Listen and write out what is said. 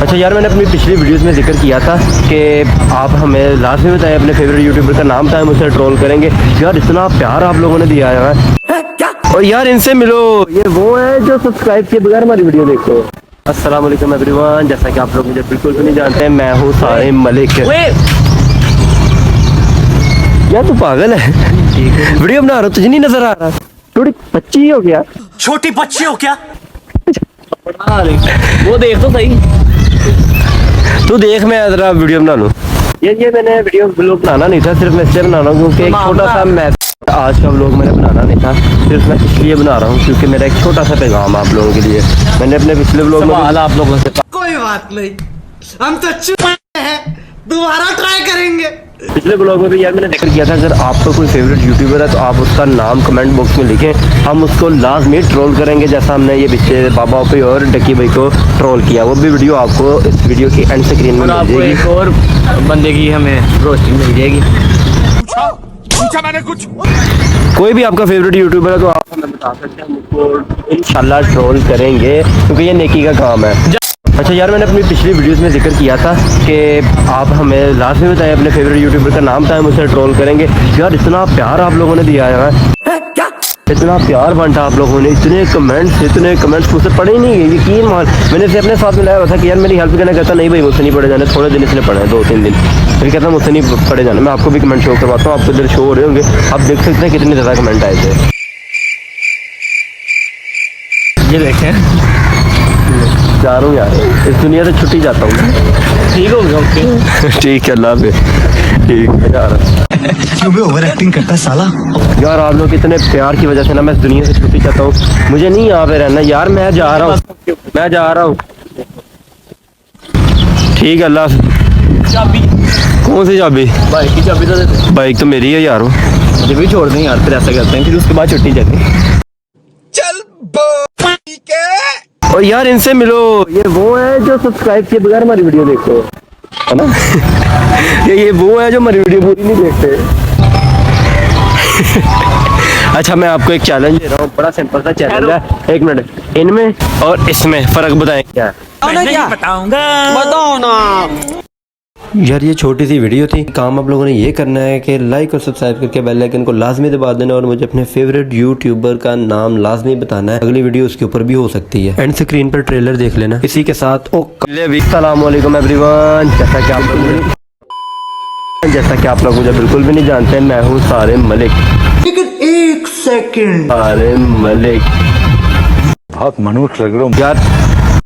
अच्छा यार, मैंने अपनी पिछली वीडियोस में जिक्र किया था कि आप हमें लाजमी बताएं अपने फेवरेट यूट्यूबर का नाम, बताएं, मुझसे ट्रोल करेंगे। यार इतना प्यार आप लोगों ने दिया है क्या? और यार इनसे मिलो, ये वो है जो सब्सक्राइब किए बगैर हमारी वीडियो देखते हो। अस्सलाम वालेकुम एवरीवन, जैसा कि आप लोग मुझे बिल्कुल भी नहीं जानते, मैं हूँ सारिम मलिक। यार तू पागल है, वीडियो बना रहा तुझे नहीं नजर आ रहा? थोड़ी बच्ची हो गया, छोटी बच्ची हो क्या? वो देख तो सही। तू देख, मैं जरा वीडियो बना लूँ। ये मैंने वीडियो ब्लॉग बनाना नहीं था, सिर्फ मैं इसलिए बना रहा हूँ क्योंकि एक छोटा सा मैं आज का ब्लॉग मैंने बनाना नहीं था, सिर्फ मैं इसलिए बना रहा हूँ क्योंकि मेरा एक छोटा सा पैगाम आप लोगों के लिए। मैंने अपने पिछले ब्लॉग में आप लोगों से कोई बात नहीं, हम तो चुप हैं, दोबारा ट्राई करेंगे। पिछले ब्लॉग में भी यार मैंने जिक्र किया था, अगर आपका कोई फेवरेट यूट्यूबर है तो आप उसका नाम कमेंट बॉक्स में लिखें, हम उसको लाजमी ट्रोल करेंगे, जैसा हमने ये पीछे बाबा पे और डक्की भाई को ट्रोल किया। वो भी वीडियो आपको इस वीडियो की एंड स्क्रीन में मिल आपको जाएगी। एक और बंदे की हमें रोस्टिंग मिल जाएगी। पूछा मैंने कुछ। कोई भी आपका फेवरेट यूट्यूबर है तो आप हमें बता सकते हैं, हम उसको इंशाल्लाह ट्रोल करेंगे क्योंकि ये नेकी का काम है। अच्छा यार, मैंने अपनी पिछली वीडियोस में जिक्र किया था कि आप हमें लाजमी बताएं अपने फेवरेट यूट्यूबर का नाम, बताएं, मुझसे ट्रोल करेंगे। यार इतना प्यार आप लोगों ने दिया है क्या? इतना प्यार बांटा आप लोगों ने, इतने कमेंट्स मुझसे पढ़े ही नहीं गए, यकीन मान। मैंने इसे अपने साथ मिलाया हुआ था कि यार मेरी हेल्प करना, कहता नहीं भाई मुझसे नहीं पढ़े जाने, थोड़े दिन इसने पढ़े हैं, 2-3 दिन, फिर कहता मुझसे नहीं पढ़े जाने। मैं आपको भी कमेंट शो करवाता हूँ, आपको इधर शो हो रहे होंगे, आप देख सकते हैं कितने ज़्यादा कमेंट आए थे। ये देखें, जा रहा हूँ यार, इस दुनिया से छुट्टी जाता हूँ। ठीक हो गया? ओके ठीक है, अल्लाह हाफ़िज़। ठीक है, जा रहा हूँ। क्यों भी ओवर एक्टिंग करता है साला? यार आप लोग इतने प्यार की वजह से ना मैं इस दुनिया से छुट्टी चाहता हूँ, मुझे नहीं यहाँ पे रहना यार, मैं जा रहा हूँ। ठीक है, अल्लाह हाफ़िज़। चाबी, कौन सी चाबी? बाइक की चाबी तो दे दे। बाइक तो मेरी है यार। मुझे भी छोड़ दें यार, फिर ऐसा करते हैं, फिर उसके बाद छुट्टी जाती। चल ठीक है। और यार इनसे मिलो, ये वो है जो सब्सक्राइब किए बगैर हमारी वीडियो देखते हो, है ना? ये वो है जो हमारी वीडियो पूरी नहीं देखते। अच्छा मैं आपको एक चैलेंज दे रहा हूँ, बड़ा सिंपल सा चैलेंज है। 1 मिनट, इनमें और इसमें फर्क बताएं क्या है? मैं नहीं बताऊंगा। बताओ ना यार ये छोटी सी वीडियो थी, काम आप लोगों ने ये करना है कि लाइक और सब्सक्राइब करके बेल आइकन को लाजमी दबा देना और मुझे अपने फेवरेट यूट्यूबर का नाम लाजमी बताना है। अगली वीडियो उसके ऊपर भी हो सकती है, एंड स्क्रीन पर ट्रेलर देख लेना। इसी के साथ अस्सलाम वालेकुम एवरीवन, जैसा कि आप लोग मुझे बिल्कुल भी नहीं जानते, मैं हूँ सारिम मलिक। लेकिन 1 सेकंड, सारिम मलिक बहुत मनुष्य लग रहा हूँ यार।